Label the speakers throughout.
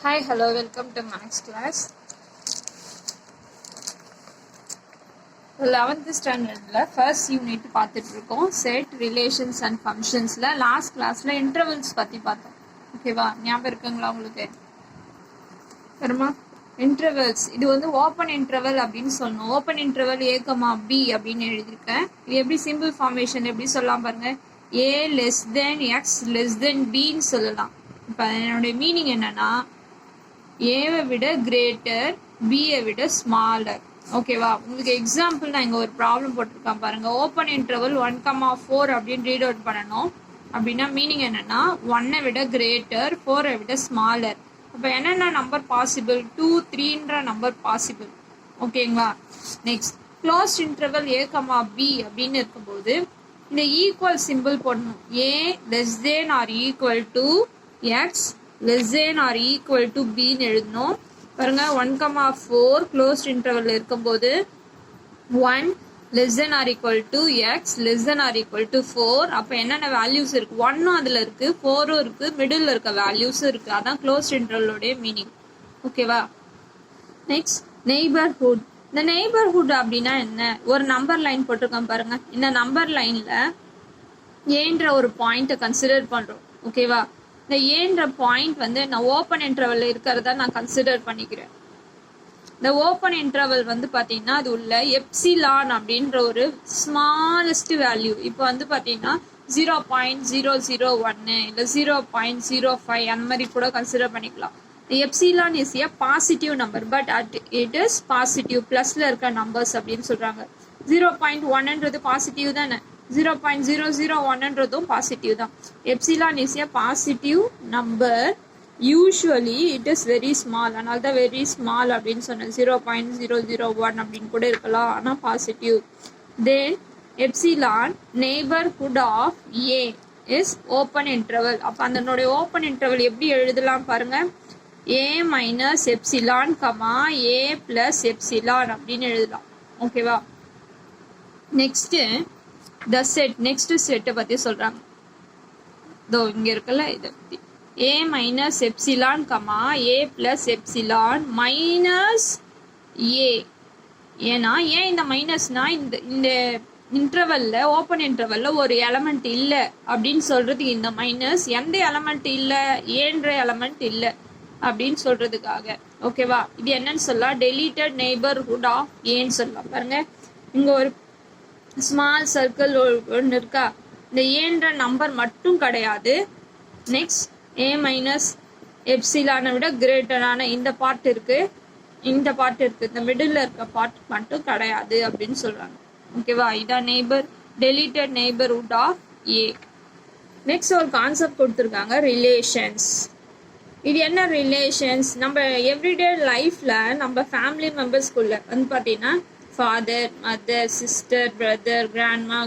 Speaker 1: Hi, hello, welcome to Max class. 11th standardல first unit பார்த்துட்டு இருக்கோம். Set, relations and functionsல last classல intervals பத்தி பார்த்தோம். ஓகேவா? ஞாபகம் இருக்குங்களா உங்களுக்கு? வருமா? Intervals. இது வந்து open interval அப்படின்னு சொல்லணும். Open interval A, B அப்படின்னு எழுதியிருக்கேன். இது எப்படி simple formation எப்படி சொல்லலாம் பாருங்க. A less than X less than Bன்னு சொல்லலாம். இப்போ என்னோட மீனிங் என்னன்னா ஏவை விட கிரேட்டர் பியை விட ஸ்மாலர். ஓகேவா? உங்களுக்கு எக்ஸாம்பிள் நான் இங்கே ஒரு ப்ராப்ளம் போட்டிருக்கேன் பாருங்க. ஓப்பன் இன்டர்வல் 1,4 அப்படின்னு ரீட் அவுட் பண்ணணும். அப்படின்னா மீனிங் என்னன்னா 1 விட கிரேட்டர் 4 விட ஸ்மாலர். அப்போ என்னென்ன நம்பர் பாசிபிள்? 2, 3ன்ற நம்பர் பாசிபிள். ஓகேங்களா? Next close interval A, B அப்படின்னு இருக்கும்போது இந்த ஈக்குவல் சிம்பிள் போடணும். A less than or equal to x less than or equal to b ன்னு எழுதணும். பாருங்க 1,4 closed interval இருக்கும்போது 1 less than or equal to x less than or equal to 4. அப்ப என்னென்ன வேல்யூஸ் இருக்கு? 1 அதுல இருக்கு, 4 இருக்கு, மிடில் இருக்க வேல்யூஸ் இருக்கு. அதான் closed interval மீனிங். ஓகேவா? Next neighbourhood. இந்த நெய்பர்ஹுட் அப்படின்னா என்ன? ஒரு நம்பர் லைன் போட்டிருக்கோம் பாருங்க. இந்த நம்பர் லைன்ல ஏன்ற ஒரு பாயிண்ட்டை கன்சிடர் பண்றோம். ஓகேவா? இந்த ஏன்ற பாயிண்ட் வந்து நான் ஓப்பன் இன்டர்வல் இருக்கிறதா நான் கன்சிடர் பண்ணிக்கிறேன். இந்த ஓப்பன் இன்டர்வல் வந்து பார்த்தீங்கன்னா அது உள்ள எப்சிலான் அப்படின்ற ஒரு ஸ்மாலஸ்ட் வேல்யூ. இப்போ வந்து பார்த்தீங்கன்னா 0.001 இல்லை 0.05 அந்த மாதிரி கூட கன்சிடர் பண்ணிக்கலாம். Epsilon is a positive number, but it is positive ப்ளஸ்ல இருக்க நம்பர்ஸ் அப்படின்னு சொல்றாங்க. 0.1ன்றது பாசிட்டிவ் தானே, 0.001ன்றதும் பாசிட்டிவ் தான். Epsilon is a positive number, usually it is very small. அதனால தான் வெரி ஸ்மால் அப்படின்னு சொன்னேன். 0.001 அப்படின்னு கூட இருக்கலாம், ஆனால் positive. Then epsilon neighbourhood of A is open interval. அப்போ அதனுடைய ஓப்பன் இன்டர்வல் எப்படி எழுதலாம் பாருங்க. A minus epsilon comma A plus epsilon அப்படின்னு எழுதலாம். ஓகேவா? Next the set. நெக்ஸ்ட் செட்டை பத்தி சொல்றாங்க. இதோ இங்க இருக்குல்ல, இதை பத்தி a minus epsilon comma a plus epsilon minus a. ஏன்னா ஏன் இந்த மைனஸ்னா இந்த இன்டர்வல்ல ஓப்பன் இன்டர்வல்ல ஒரு எலமெண்ட் இல்ல அப்படின்னு சொல்றதுக்கு இந்த மைனஸ். எந்த எலமெண்ட் இல்ல? ஏன்ற எலமெண்ட் இல்ல அப்படின்னு சொல்றதுக்காக. ஓகேவா? இது என்னன்னு சொல்லலாம்? டெலீட்டட் நெய்பர்ஹுட் ஆஃப் ஏன்னு சொல்லலாம். பாருங்க இங்க ஒரு ஸ்மால் சர்க்கிள் ஒன்று இருக்கா? இந்த ஏன்ற நம்பர் மட்டும் கிடையாது. நெக்ஸ்ட் ஏ மைனஸ் எப்சிலானை விட கிரேட்டரான இந்த பார்ட் இருக்கு, இந்த பார்ட் இருக்கு, இந்த மிடில் இருக்க பார்ட் மட்டும் கிடையாது அப்படின்னு சொல்றாங்க. ஓகேவா? இதான் neighbour, deleted neighbourhood of A. Next ஒரு கான்செப்ட் கொடுத்துருக்காங்க, ரிலேஷன்ஸ். இது என்ன ரிலேஷன்ஸ்? நம்ம எவ்ரிடே லைஃப்ல நம்ம ஃபேமிலி மெம்பர்ஸ்குள்ள வந்து பார்த்தீங்கன்னா father, mother, sister, brother, grandma,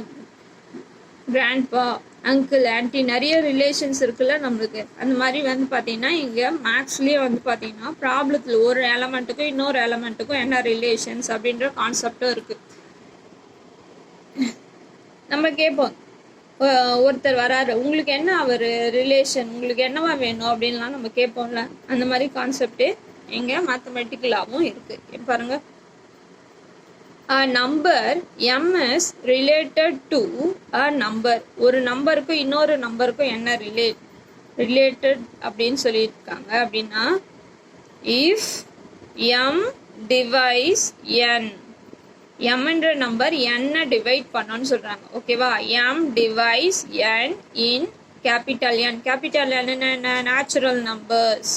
Speaker 1: grandpa, uncle, anti, நிறைய ரிலேஷன்ஸ் இருக்குல்ல நம்மளுக்கு. அந்த மாதிரி வந்து பார்த்தீங்கன்னா இங்கே மேக்ஸ்லேயே வந்து பார்த்தீங்கன்னா ப்ராப்ளத்தில் ஒரு எலமெண்ட்டுக்கும் இன்னொரு எலமெண்ட்டுக்கும் என்ன ரிலேஷன்ஸ் அப்படின்ற கான்செப்டும் இருக்கு. நம்ம கேட்போம், ஒருத்தர் வராரு, உங்களுக்கு என்ன அவர் ரிலேஷன், உங்களுக்கு என்னவா வேணும் அப்படின்லாம் நம்ம கேட்போம்ல. அந்த மாதிரி கான்செப்ட் இங்கே மேத்தமெட்டிக்கலாகவும் இருக்கு. பாருங்க, a number m is related to a number. ஒரு நம்பருக்கும் இன்னொரு நம்பருக்கும் என்ன ரிலேட்டட் அப்படின்னு சொல்லியிருக்காங்க அப்படின்னா if m divides n, m என்ற நம்பர் n டிவைட் பண்ணணும்னு சொல்றாங்க. ஓகேவா? m divides n in capital N. capital N என்ன? Natural numbers.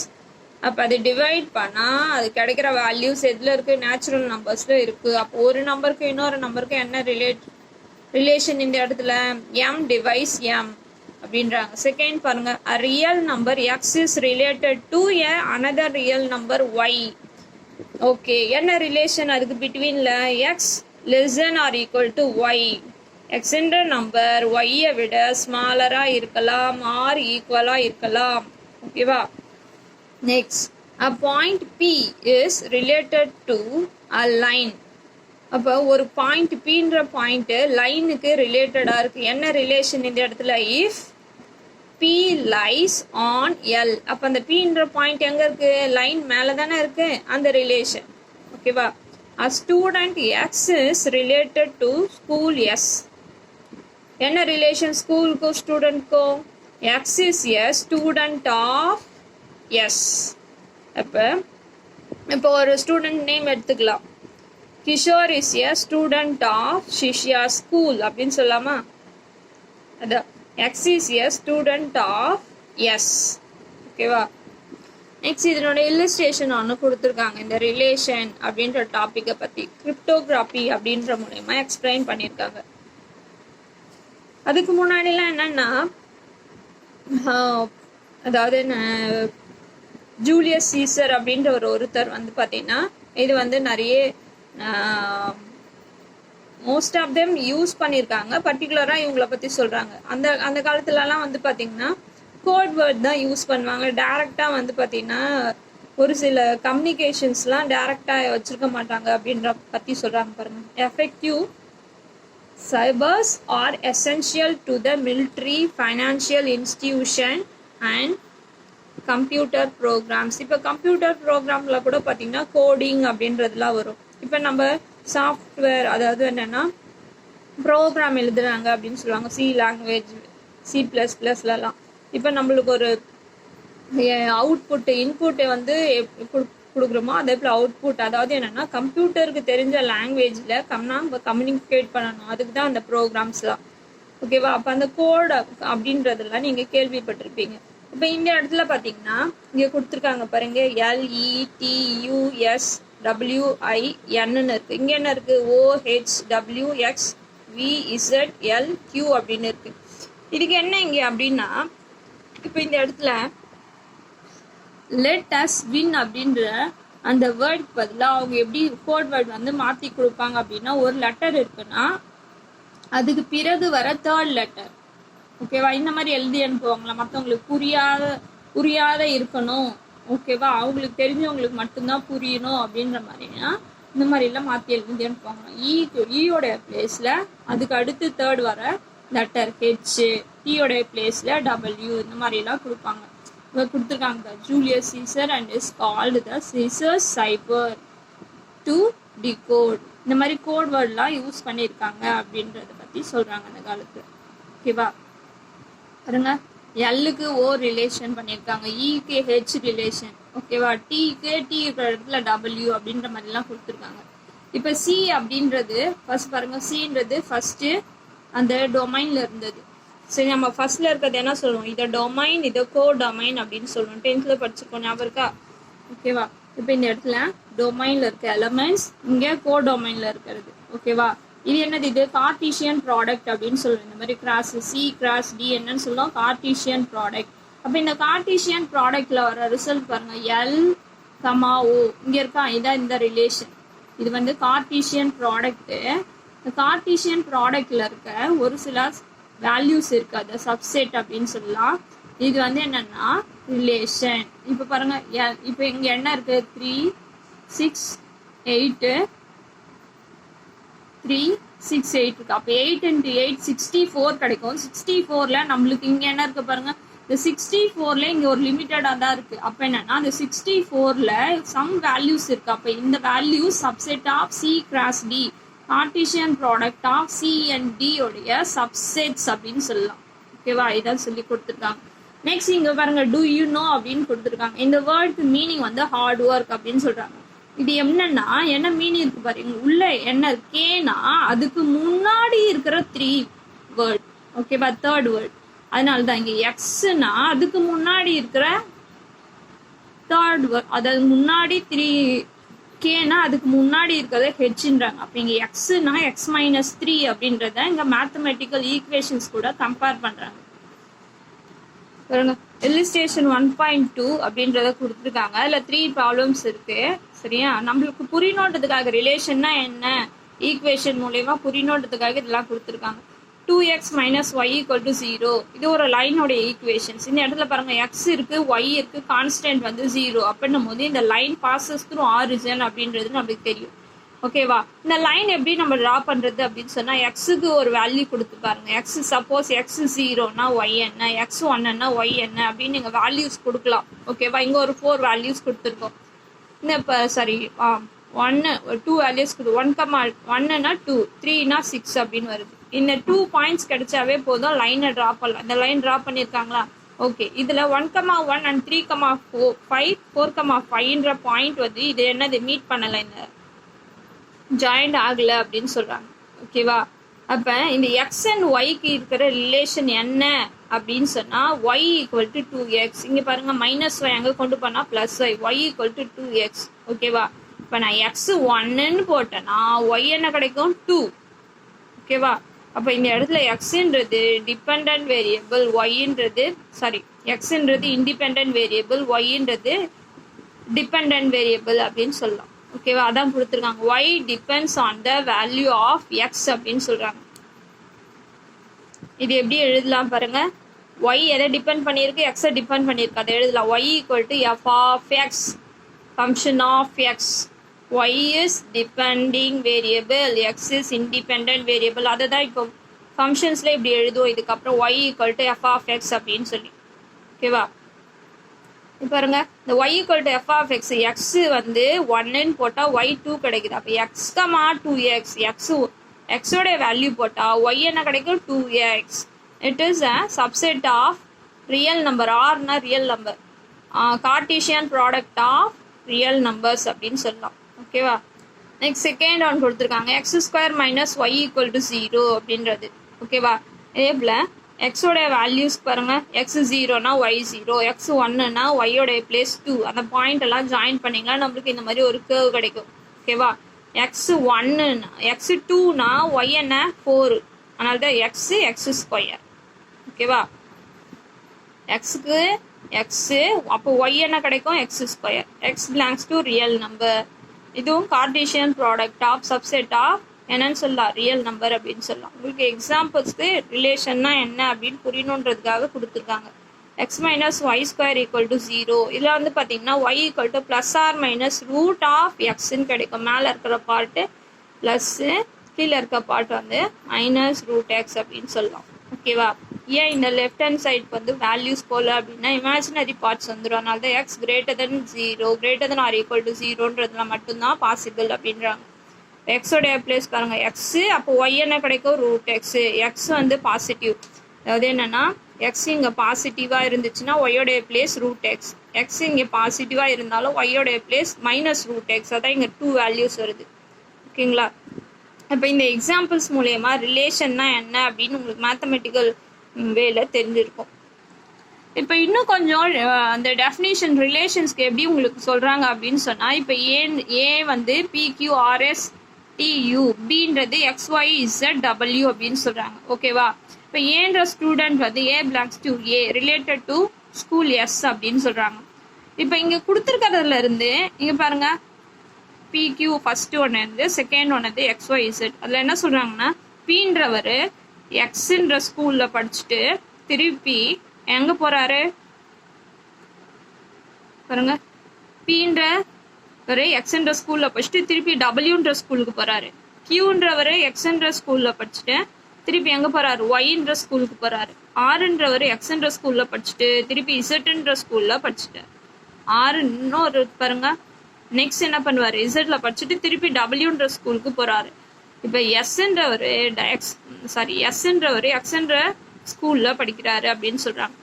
Speaker 1: அப்போ அது டிவைட் பண்ணால் அது கிடைக்கிற வேல்யூஸ் எதில் இருக்குது? நேச்சுரல் நம்பர்ஸில் இருக்குது. அப்போ ஒரு நம்பருக்கு இன்னொரு நம்பருக்கு என்ன ரிலேஷன் இந்த இடத்துல? எம் டிவைஸ் எம் அப்படின்றாங்க. செகண்ட் பாருங்க, a real number x is related to a another real number y. Okay, என்ன ரிலேஷன் அதுக்கு பிட்வீனில்? X less than or equal to y. எக்ஸ்ன்ற நம்பர் ஒய்யை விட ஸ்மாலராக இருக்கலாம் ஆர் ஈக்குவலாக இருக்கலாம். ஓகேவா? Next, a point P is related to a line. அப்போ ஒரு பாயிண்ட் Pன்ற பாயிண்ட் லைனுக்கு ரிலேட்டடாக இருக்கு. என்ன ரிலேஷன் இந்த இடத்துல? if P lies on L. அப்போ அந்த Pன்ற பாயிண்ட் எங்கே இருக்கு? லைன் மேலே தானே இருக்கு அந்த ரிலேஷன். ஓகேவா? A student X is related to school S. என்ன ரிலேஷன் ஸ்கூலுக்கும் ஸ்டூடெண்ட்க்கும்? X is a student of S. இப்போ ஒரு ஸ்டூடெண்ட் நேம் எடுத்துக்கலாம். Kishore is a student of Shishya school அப்படின்னு சொல்லலாமா? அதான் X is a student of S. ஓகேவா? நெக்ஸ்ட் இதனோட இல்லஸ்ட்ரேஷன் ஒன்று கொடுத்துருக்காங்க. இந்த ரிலேஷன் அப்படின்ற டாப்பிக்கை பற்றி கிரிப்டோகிராஃபி அப்படின்ற மூலயமா எக்ஸ்பிளைன் பண்ணியிருக்காங்க. அதுக்கு முன்னாடிலாம் என்னன்னா, அதாவது ஜூலியஸ் சீசர் அப்படின்ற ஒருத்தர் வந்து பார்த்தீங்கன்னா இது வந்து நிறைய மோஸ்ட் ஆஃப் தெம் யூஸ் பண்ணியிருக்காங்க. பர்டிகுலராக இவங்கள பற்றி சொல்கிறாங்க. அந்த காலத்துலலாம் வந்து பார்த்தீங்கன்னா கோட் வேர்ட் தான் யூஸ் பண்ணுவாங்க. டேரெக்டாக வந்து பார்த்தீங்கன்னா ஒரு சில கம்யூனிகேஷன்ஸ்லாம் டேரெக்டாக வச்சுருக்க மாட்டாங்க அப்படின்ற பற்றி சொல்கிறாங்க பாருங்கள். Effective ciphers are essential to the military, financial institution and computer programs. இப்போ கம்ப்யூட்டர் ப்ரோக்ராமில் கூட பார்த்தீங்கன்னா கோடிங் அப்படின்றதுலாம் வரும். இப்போ நம்ம சாஃப்ட்வேர், அதாவது என்னென்னா ப்ரோக்ராம் எழுதுறாங்க அப்படின்னு சொல்லுவாங்க. சி லாங்குவேஜ், C++லலாம். இப்போ நம்மளுக்கு ஒரு அவுட்புட்டு இன்புட்டை வந்து கொடுக்குறோமோ அதே போல் அவுட்புட், அதாவது என்னென்னா கம்ப்யூட்டருக்கு தெரிஞ்ச லாங்குவேஜில் நம்ம கம்யூனிகேட் பண்ணணும். அதுக்கு தான் அந்த ப்ரோக்ராம்ஸ்லாம். ஓகேவா? அப்போ அந்த கோட் அப்படின்றதெல்லாம் நீங்கள் கேள்விப்பட்டிருப்பீங்க. இப்போ இந்த இடத்துல பார்த்தீங்கன்னா இங்கே கொடுத்துருக்காங்க பாருங்க, LETUSWIN இருக்கு. இங்கே என்ன இருக்கு? OHWXVZLQ அப்படின்னு இருக்கு. இதுக்கு என்ன இங்கே அப்படின்னா, இப்போ இந்த இடத்துல லெட் அஸ் வின் அப்படின்ற அந்த வேர்டுக்கு பதிலாக அவங்க எப்படி கோட் வேர்ட் வந்து மாற்றி கொடுப்பாங்க அப்படின்னா, ஒரு லெட்டர் இருக்குன்னா அதுக்கு பிறகு வர தேர்ட் லெட்டர். ஓகேவா? இந்த மாதிரி எழுதி அனுப்புவாங்களா? மற்றவங்களுக்கு புரியாத இருக்கணும். ஓகேவா? அவங்களுக்கு தெரிஞ்சவங்களுக்கு மட்டும்தான் புரியணும் அப்படின்ற மாதிரினா இந்த மாதிரிலாம் மாற்றி எழுதி அனுப்புவாங்க. ஈயோடைய பிளேஸில் அதுக்கு அடுத்து தேர்ட் வர லெட்டர் H, டீயோடைய பிளேஸில் W, இந்த மாதிரிலாம் கொடுப்பாங்க. இவங்க கொடுத்துருக்காங்க Julius Caesar and is called the Caesar cipher to decode. இந்த மாதிரி கோட் வேர்ட்லாம் யூஸ் பண்ணியிருக்காங்க அப்படின்றத பற்றி சொல்கிறாங்க அந்த காலத்தில். ஓகேவா? பாருங்க, எல்லுக்கு ஓ ரிலேஷன் பண்ணியிருக்காங்க, ஈக்கு ஹெச் ரிலேஷன். ஓகேவா? டீக்கு டீ இருக்கிற இடத்துல W அப்படின்ற மாதிரிலாம் கொடுத்துருக்காங்க. இப்போ சி அப்படின்றது ஃபர்ஸ்ட் பாருங்க, சின்றது ஃபர்ஸ்ட்டு அந்த டொமைனில் இருந்தது. சரி, நம்ம ஃபர்ஸ்ட்ல இருக்கிறது என்ன சொல்லுவோம்? இதை டொமைன், இதை கோ டொமைன் அப்படின்னு சொல்லுவோம். 10th படிச்சிருக்கோம், ஞாபகம் இருக்கா? ஓகேவா? இப்போ இந்த இடத்துல டொமைனில் இருக்க எலமெண்ட்ஸ், இங்கே கோ டொமைனில் இருக்கிறது. ஓகேவா? இது என்னது? இது கார்டீசியன் ப்ராடக்ட் அப்படின்னு சொல்லுவோம். இந்த மாதிரி கிராஸ் சி கிராஸ் டி என்னன்னு சொல்லுவோம்? Cartesian product. அப்போ இந்த கார்டீசியன் ப்ராடக்ட்ல வர ரிசல்ட் பாருங்க, எல் கமா ஓ இங்கே இருக்கா? இதான் இந்த ரிலேஷன். இது வந்து கார்டீசியன் ப்ராடக்ட்டு. இந்த கார்டீசியன் ப்ராடக்ட்ல இருக்க ஒரு சில வேல்யூஸ் இருக்கு, அதை சப்செட் அப்படின்னு சொல்லலாம். இது வந்து என்னன்னா ரிலேஷன். இப்போ பாருங்க, இப்போ இங்க என்ன இருக்கு? 3 6 8 3 6 8 இருக்கு. அப்போ 8 × 8 64 கிடைக்கும். 64ல நம்மளுக்கு இங்க என்ன இருக்கு பாருங்க, இந்த 64ல இங்க ஒரு லிமிட்டடா தான் இருக்கு. அப்ப என்னன்னா அந்த 64ல சம் வேல்யூஸ் இருக்கு. அப்ப இந்த values subset of C cross D, Cartesian product of C and D உடைய சப்செட்ஸ் அப்படின்னு சொல்லலாம். ஓகேவா? இதான் சொல்லி கொடுத்துருக்காங்க. நெக்ஸ்ட் இங்க பாருங்க, டூ யூ நோ அப்படின்னு கொடுத்துருக்காங்க. இந்த வேர்டுக்கு மீனிங் வந்து ஹார்ட் ஒர்க் அப்படின்னு சொல்றாங்க. இது என்னன்னா என்ன மீனிங் இருக்கு பாருங்க, உள்ள என்ன கேனா அதுக்கு முன்னாடி இருக்கிற 3 வேர்ட். ஓகேவா? Third word. அதனால தான் இங்க எக்ஸ்னா அதுக்கு முன்னாடி இருக்கிற தேர்ட் வேர்ட், அதாவது முன்னாடி 3 கேனா அதுக்கு முன்னாடி இருக்கிறத ஹெச்ன்றாங்க. அப்ப இங்க எக்ஸ்னா x-3 அப்படின்றத இங்க மேத்தமெட்டிக்கல் ஈக்குவேஷன்ஸ் கூட கம்பேர் பண்றாங்க. இல்லஸ்ட்ரேஷன் 1.2 அப்படின்றத கொடுத்துருக்காங்க. அதில் 3 ப்ராப்ளம்ஸ் இருக்கு. சரியா? நம்மளுக்கு புரியணுன்றதுக்காக ரிலேஷன்னா என்ன, ஈக்குவேஷன் மூலயமா புரியணுன்றதுக்காக இதெல்லாம் கொடுத்துருக்காங்க. 2x - y = 0. இது ஒரு லைனோடைய ஈக்குவேஷன்ஸ். இந்த இடத்துல பாருங்க, எக்ஸ் இருக்கு, ஒய் இருக்கு, கான்ஸ்டன்ட் வந்து 0 அப்படின்னும் போது இந்த லைன் பாசஸ் த்ரூ ஆரிஜின் அப்படின்றது நம்மளுக்கு தெரியும். ஓகேவா? இந்த லைன் எப்படி நம்ம ட்ரா பண்றது அப்படின்னு சொன்னா எக்ஸுக்கு ஒரு வேல்யூ கொடுத்து பாருங்க. எக்ஸ் சப்போஸ் எக்ஸ் 0னா ஒய் என்ன, எக்ஸ் 1னா ஒய் என்ன அப்படின்னு நீங்க வேல்யூஸ் கொடுக்கலாம். ஓகேவா? இங்க ஒரு 4 வேல்யூஸ் கொடுத்துருக்கோம். இந்த இப்போ சாரி 1 2 வேல்யூஸ் கொடு 1,1னா 2, 3னா 6 அப்படின்னு வருது. இந்த 2 பாயிண்ட்ஸ் கிடைச்சாவே போதும், லைனை ட்ரா பண்ணலாம். இந்த லைன் ட்ரா பண்ணியிருக்காங்களா? ஓகே. இதில் 1,1 அண்ட் 3,4 5 4,5ன்ற பாயிண்ட் வந்து இது என்னது மீட் பண்ணலை, இந்த ஜாயிண்ட் ஆகலை அப்படின்னு சொல்கிறாங்க. ஓகேவா? அப்போ இந்த எக்ஸ் அண்ட் ஒய்க்கு இருக்கிற ரிலேஷன் என்ன அப்படின்னு சொன்னால் ஒய் ஈக்குவல் டு 2x. இங்கே பாருங்கள் மைனஸ் ஒய் அங்கே கொண்டு போனால் plus Y equal to 2x. ஓகேவா? இப்போ நான் எக்ஸ் 1ன்னு போட்டேன்னா ஒய் என்ன கிடைக்கும் 2. ஓகேவா? அப்போ இந்த இடத்துல எக்ஸுன்றது டிபெண்ட் வேரியபிள், ஒய்ன்றது சாரி எக்ஸுன்றது இண்டிபெண்ட் வேரியபிள், ஒய்ன்றது டிபெண்ட் வேரியபிள் அப்படின்னு சொல்லலாம். ஓகேவா? அதான் கொடுத்துருக்காங்க. Y depends on the value of x அப்படின்னு சொல்கிறாங்க. இது எப்படி எழுதலாம் பாருங்க. ஒய் எதை டிபெண்ட் பண்ணியிருக்கு, எக்ஸை டிபெண்ட் பண்ணியிருக்கு, அதை எழுதலாம். Y equal to f of x function of x. y is depending variable, x is independent variable. அதை தான் இப்போ ஃபங்க்ஷன்ஸில் இப்படி எழுதுவோம். இதுக்கப்புறம் y equal to f of x அப்படின்னு சொல்லி. ஓகேவா? இப்போ பாருங்க, இந்த y equal to f of x, x வந்து 1ன்னு போட்டால் y 2 கிடைக்குது. அப்போ x, 2x, xோட வேல்யூ போட்டால் y என்ன கிடைக்கும் 2x. It is a subset of real number. ஆர்னா real number, Cartesian product of real numbers அப்படின்னு சொல்லலாம். ஓகேவா? நெக்ஸ்ட் செகண்ட் ஒன் கொடுத்துருக்காங்க. X square minus y equal to 0 அப்படின்றது. ஓகேவா? இதே போல் எக்ஸோட வேல்யூஸ் பாருங்க. எக்ஸ் 0னா ஒய் 0, எக்ஸ் 1னா ஒய்யோட பிளேஸ் 2. அந்த பாயிண்ட் எல்லாம் ஜாயின் பண்ணிங்கன்னா நம்மளுக்கு இந்த மாதிரி ஒரு கேர்வ் கிடைக்கும். ஓகேவா? எக்ஸ் 1னா எக்ஸ் 2னா ஒய் என்ன 4, அதனால தான் எக்ஸ் ஸ்கொயர். ஓகேவா? எக்ஸுக்கு எக்ஸு, அப்போ ஒய் என்ன கிடைக்கும் x square. X belongs to real number. இதுவும் Cartesian product of subset of என்னன்னு சொல்லலாம் ரியல் நம்பர் அப்படின்னு சொல்லலாம். உங்களுக்கு எக்ஸாம்பிள்ஸ்க்கு ரிலேஷன்னா என்ன அப்படின்னு புரியணுன்றதுக்காக கொடுத்துருக்காங்க. X minus y square equal to 0. இதில் வந்து பார்த்தீங்கன்னா y equal to plus or minus root of எக்ஸ்ன்னு கிடைக்கும். மேலே இருக்கிற பார்ட்டு ப்ளஸ்ஸு, கீழே இருக்க பார்ட் வந்து மைனஸ் ரூட் எக்ஸ் அப்படின்னு சொல்லலாம். ஓகேவா? ஏன் இந்த லெஃப்ட் ஹேண்ட் சைட் வந்து வேல்யூஸ் போல அப்படின்னா இமேஜினரி பார்ட்ஸ் வந்துடும். அதனால தான் x greater than 0 greater than or equal to 0ன்றதுல மட்டும்தான் பாசிபிள் அப்படின்றாங்க. எக்ஸோடைய பிளேஸ் பாருங்க எக்ஸு, அப்போ ஒய் என்ன கிடைக்கும் ரூட் எக்ஸு. எக்ஸ் வந்து பாசிட்டிவ், அதாவது என்னன்னா எக்ஸ் இங்கே பாசிட்டிவாக இருந்துச்சுன்னா ஒய்யோடைய பிளேஸ் ரூட் எக்ஸ். எக்ஸ் இங்கே பாசிட்டிவாக இருந்தாலும் ஒய்யோடைய பிளேஸ் மைனஸ் ரூட் எக்ஸ். அதான் இங்கே 2 வேல்யூஸ் வருது. ஓகேங்களா? இப்போ இந்த எக்ஸாம்பிள்ஸ் மூலயமா ரிலேஷன்னா என்ன அப்படின்னு உங்களுக்கு மேத்தமெட்டிக்கல் வேல தெரிஞ்சிருக்கும். இப்போ இன்னும் கொஞ்சம் அந்த டெஃபினேஷன் ரிலேஷன்ஸ்க்கு எப்படி உங்களுக்கு சொல்கிறாங்க அப்படின்னு சொன்னால், இப்போ ஏ வந்து PQRS TU, பின்றது XYZW அப்படின்னு சொல்கிறாங்க. ஓகேவா? இப்போ ஏன்ற ஸ்டூடெண்ட் வந்து A belongs to A related to school S அப்படின்னு சொல்கிறாங்க. இப்போ இங்கே கொடுத்துருக்கிறதுல இருந்து இங்கே பாருங்க, PQ ஃபர்ஸ்ட் ஒன்று இருந்து செகண்ட் ஒன்று வந்து XYZ. அதில் என்ன சொல்கிறாங்கன்னா, பீன்றவர் எக்ஸுன்ற ஸ்கூலில் படிச்சுட்டு திருப்பி எங்கே போகிறாரு பாருங்க. பீன்றவர் எக்ஸுன்ற ஸ்கூலில் படிச்சுட்டு திருப்பி டபிள்யூன்ற ஸ்கூலுக்கு போகிறாரு. கியூன்றவர் எக்ஸுன்ற ஸ்கூலில் படிச்சுட்டு திருப்பி எங்கே போகிறாரு ஒய்ன்ற ஸ்கூலுக்கு போகிறாரு. ஆறுன்றவர் எக்ஸுன்ற ஸ்கூலில் படிச்சுட்டு திருப்பி இசட்டுன்ற ஸ்கூலில் படிச்சுட்டார். ஆறு இன்னொரு பாருங்க, நெக்ஸ்ட் என்ன பண்ணுவார் இசட்டில் படிச்சுட்டு திருப்பி டபிள்யூன்ற ஸ்கூலுக்கு போகிறாரு. இப்போ எஸ்ன்றவர் எக்ஸ்ன்ற ஸ்கூலில் படிக்கிறாரு அப்படின்னு சொல்கிறாங்க.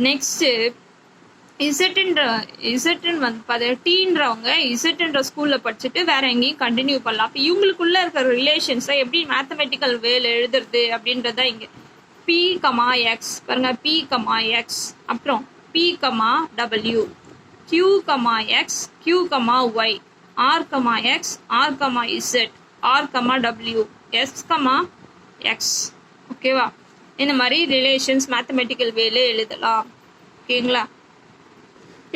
Speaker 1: நெக்ஸ்ட்டு இசட்டுன்னு வந்து டீன்றவங்க இசட்டுன்ற ஸ்கூலில் படிச்சுட்டு வேற எங்கேயும் கண்டினியூ பண்ணலாம். அப்போ இவங்களுக்குள்ள இருக்கிற ரிலேஷன்ஸை எப்படி மேத்தமெட்டிக்கல் வேல எழுதுறது அப்படின்றத இங்கே P, X பாருங்க, P, X அப்புறம் P, W, Q, X, Q, Y, R, X, R, Z, R, W, S, X. ஓகேவா? இந்த மாதிரி ரிலேஷன்ஸ் மேத்தமெட்டிக்கல் வேல எழுதலாம். ஓகேங்களா?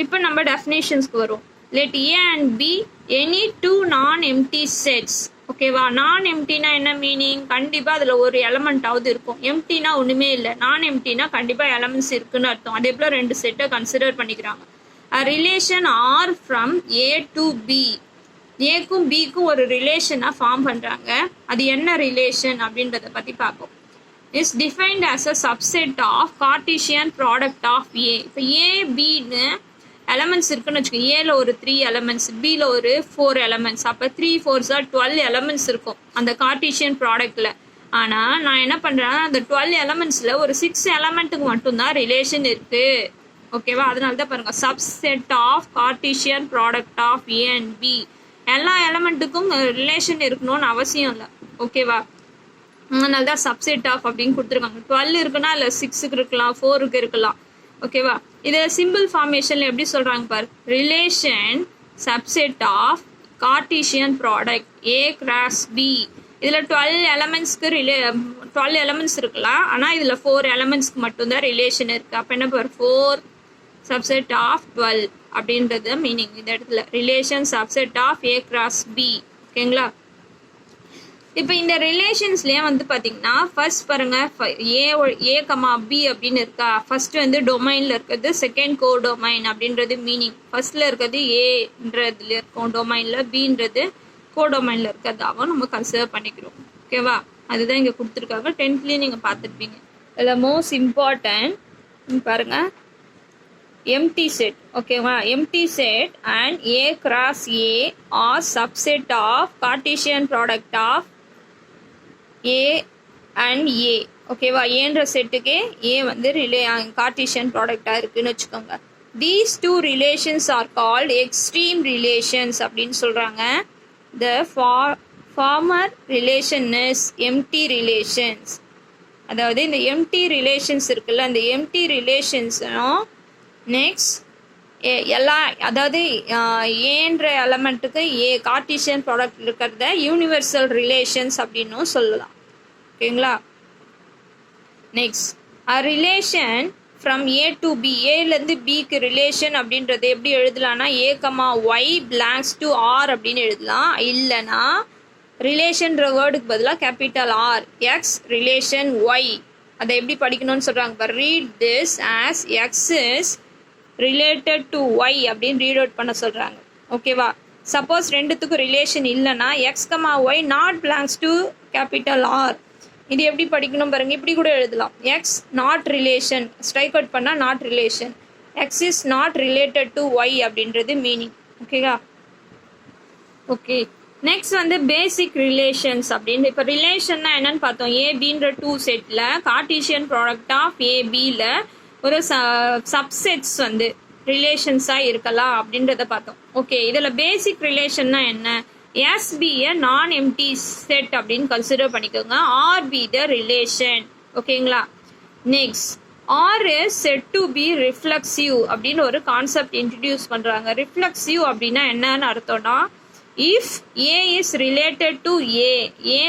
Speaker 1: இப்போ நம்ம டெஃபினேஷன்ஸ்க்கு வரும். Let A and B any two non-empty sets. ஓகேவா? நான் எம்டினா என்ன மீனிங்? கண்டிப்பாக அதில் ஒரு எலமெண்ட்டாவது இருக்கும். எம்டினா ஒன்றுமே இல்லை, நான் எம்டினா கண்டிப்பாக எலமெண்ட்ஸ் இருக்குன்னு அர்த்தம். அதே போல் 2 செட்டை கன்சிடர் பண்ணிக்கிறாங்க. A relation R from A to B ஏக்கும் பிக்கும் ஒரு ரிலேஷனாக ஃபார்ம் பண்ணுறாங்க. அது என்ன ரிலேஷன் அப்படின்றத பற்றி பார்ப்போம். Is defined as a subset of Cartesian product of A. இப்போ ஏ பின்னு எலமெண்ட்ஸ் இருக்குன்னு வச்சுக்கோங்க. ஏல ஒரு 3 எலமெண்ட்ஸ், பியில் ஒரு 4 எலமெண்ட்ஸ், அப்போ 3 4s 12 எலமெண்ட்ஸ் இருக்கும் அந்த கார்டீசியன் ப்ராடக்டில். ஆனால் நான் என்ன பண்ணுறேன், அந்த 12 எலமெண்ட்ஸில் ஒரு 6 எலமெண்ட்டுக்கு மட்டும்தான் ரிலேஷன் இருக்குது. ஓகேவா? அதனால தான் பாருங்கள், subset of Cartesian product of A and B. எல்லா எலமெண்ட்டுக்கும் ரிலேஷன் இருக்கணும்னு அவசியம் இல்லை. ஓகேவா? அதனால தான் சப்செட் ஆஃப் அப்படின்னு கொடுத்துருக்காங்க. 12 இருக்குன்னா இல்லை 6க்கு இருக்கலாம், 4க்கு இருக்கலாம். ஓகேவா? இதை சிம்பிள் ஃபார்மேஷனில் எப்படி சொல்கிறாங்க பாரு, relation subset of Cartesian product A cross B. இதில் 12 எலமெண்ட்ஸ்க்கு 12 எலமெண்ட்ஸ் இருக்கலாம், ஆனால் இதில் 4 எலமெண்ட்ஸ்க்கு மட்டும்தான் ரிலேஷன் இருக்குது. அப்போ என்ன பாரு, 4 சப்செட் ஆஃப் 12 அப்படின்றது மீனிங் இந்த இடத்துல. Relation subset of A cross B. ஓகேங்களா? இப்போ இந்த ரிலேஷன்ஸ்லேயே வந்து பார்த்தீங்கன்னா ஃபர்ஸ்ட் பாருங்க, ஏ கமா பி அப்படின்னு இருக்கா. ஃபர்ஸ்ட் வந்து டொமைனில் இருக்கிறது செகண்ட் கோ டொமைன் அப்படின்றது மீனிங். ஃபர்ஸ்ட்ல இருக்கிறது ஏன்றதுல இருக்கும் டொமைனில், பின்றது கோ டொமைனில் இருக்கிறதாகவும் நம்ம கன்சிடர் பண்ணிக்கிறோம். ஓகேவா? அதுதான் இங்கே கொடுத்துருக்காங்க. 10th நீங்கள் பார்த்துருப்பீங்க. இதில் மோஸ்ட் இம்பார்ட்டன்ட் பாருங்க, எம்டி செட். ஓகேவா? Empty set and A cross A are subset of Cartesian product of A and A. ஓகேவா? ஏன்ற செட்டுக்கு ஏ வந்து கார்டீசியன் ப்ராடக்டாக இருக்குன்னு வச்சுக்கோங்க. These 2 relations are called extreme relations அப்படின்னு சொல்கிறாங்க. The former relation is empty relations. அதாவது இந்த எம்டி ரிலேஷன்ஸ் இருக்குல்ல, அந்த எம்டி ரிலேஷன்ஸும் நெக்ஸ்ட் எல்லா, அதாவது ஏன்ற எலமெண்ட்டுக்கு ஏ கார்டீசியன் ப்ராடக்ட் இருக்கிறத யூனிவர்சல் ரிலேஷன்ஸ் அப்படின்னும் சொல்லலாம். ஓகேங்களா? Next a relation from A to B. ஏலேருந்து பிக்கு ரிலேஷன் அப்படின்றது எப்படி எழுதலாம்னா, A comma Y belongs to R அப்படின்னு எழுதலாம். இல்லைனா ரிலேஷன்ற வேர்டுக்கு பதிலாக capital R, X relation Y. அதை எப்படி படிக்கணும்னு சொல்கிறாங்க பாரு, read this as X is related to Y அப்படின்னு ரீட் அவுட் பண்ண சொல்கிறாங்க. ஓகேவா? சப்போஸ் ரெண்டுத்துக்கும் ரிலேஷன் இல்லைன்னா X comma Y not belongs to capital R. இது எப்படி படிக்கணும் பாருங்க, இப்படி கூட எழுதலாம், X not relation, strike out பண்ணால் not relation, X is not related to Y அப்படின்றது மீனிங். ஓகேவா? ஓகே, நெக்ஸ்ட் வந்து பேசிக் ரிலேஷன்ஸ் அப்படின்னு. இப்போ ரிலேஷன்னா என்னன்னு பார்த்தோம். ஏபின்ற 2 செட்டில் கார்டீசியன் ப்ராடக்ட் ஆஃப் ஏபியில் ஒரு சப்செட்ஸ் வந்து ரிலேஷன்ஸாக இருக்கலாம் அப்படின்றத பார்த்தோம். ஓகே, இதில் பேசிக் ரிலேஷன்னா என்ன, எஸ்பியை நான் எம்டி செட் அப்படின்னு கன்சிடர் பண்ணிக்கோங்க. R be the relation. ஓகேங்களா? Next R is set to be reflexive அப்படின்னு ஒரு கான்செப்ட் இன்ட்ரடியூஸ் பண்ணுறாங்க. ரிஃப்ளெக்சிவ் அப்படின்னா என்னன்னு அர்த்தம்னா, if A is related to A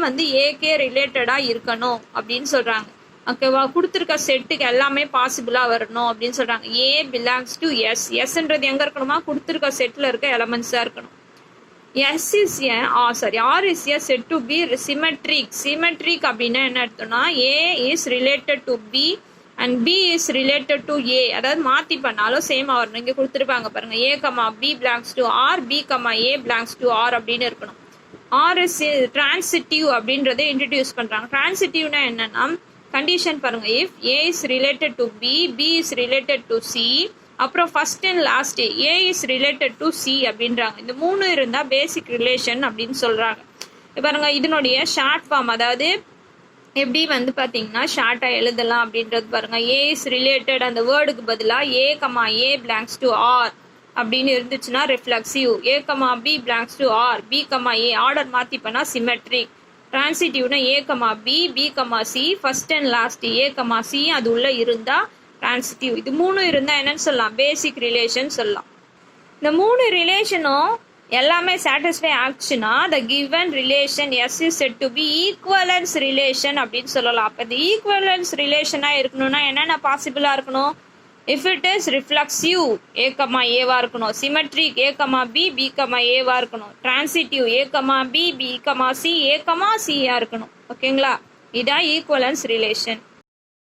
Speaker 1: வந்து ஏக்கே ரிலேட்டடாக இருக்கணும் அப்படின்னு சொல்கிறாங்க. ஓகேவா? கொடுத்துருக்க செட்டுக்கு எல்லாமே பாசிபிளாக வரணும் அப்படின்னு சொல்கிறாங்க. A belongs to S. எஸ்ன்றது எங்கே இருக்கணுமா, கொடுத்துருக்க செட்டில் இருக்க எலமெண்ட்ஸாக இருக்கணும். R is a set to be symmetric. Symmetric அப்படின்னா என்ன அர்த்தம்னா, A is related to B and B is related to A. அதாவது மாற்றி பண்ணாலும் சேமாக வரணும். இங்கே கொடுத்துருப்பாங்க பாருங்க, A comma B belongs to R, B comma A belongs to R அப்படின்னு இருக்கணும். ஆர் இஸ் டிரான்சிட்டிவ் அப்படின்றத இன்ட்ரடியூஸ் பண்ணுறாங்க. டிரான்சிட்டிவ்னா என்னன்னா, கண்டிஷன் பாருங்க, if A is related to B, B is related to C, அப்புறம் first and last A is related to C அப்படின்றாங்க. இந்த 3 இருந்தால் பேசிக் ரிலேஷன் அப்படின்னு சொல்கிறாங்க. பாருங்க, இதனுடைய ஷார்ட் ஃபார்ம், அதாவது எப்படி வந்து பார்த்தீங்கன்னா ஷார்ட்டாக எழுதலாம் அப்படின்றது பாருங்க. ஏ இஸ் ரிலேட்டட் அந்த வேர்டுக்கு பதிலாக A comma A belongs to R அப்படின்னு இருந்துச்சுன்னா reflexive. A comma B belongs to R, B comma A order மாற்றி பண்ணால் சிமெட்ரிக். டிரான்சிட்டிவ்னா A comma B, B comma C, first and last A comma C அது உள்ள இருந்தால் டிரான்சிட்டிவ். இது 3 இருந்தால் என்னன்னு சொல்லலாம், பேசிக் ரிலேஷன் சொல்லலாம். இந்த 3 ரிலேஷனும் எல்லாமே சாட்டிஸ்ஃபை ஆச்சுன்னா the given relation S is set to be equivalence relation அப்படின்னு சொல்லலாம். அப்போ இந்த ஈக்குவலன்ஸ் ரிலேஷனாக இருக்கணும்னா என்னென்ன பாசிபிளாக இருக்கணும், if it is reflexive A comma ஏவா இருக்கணும், symmetric A comma B, B comma ஏவா இருக்கணும், transitive A comma B, B comma C, A comma சியா இருக்கணும். ஓகேங்களா? இதான் ஈக்குவலன்ஸ் ரிலேஷன்.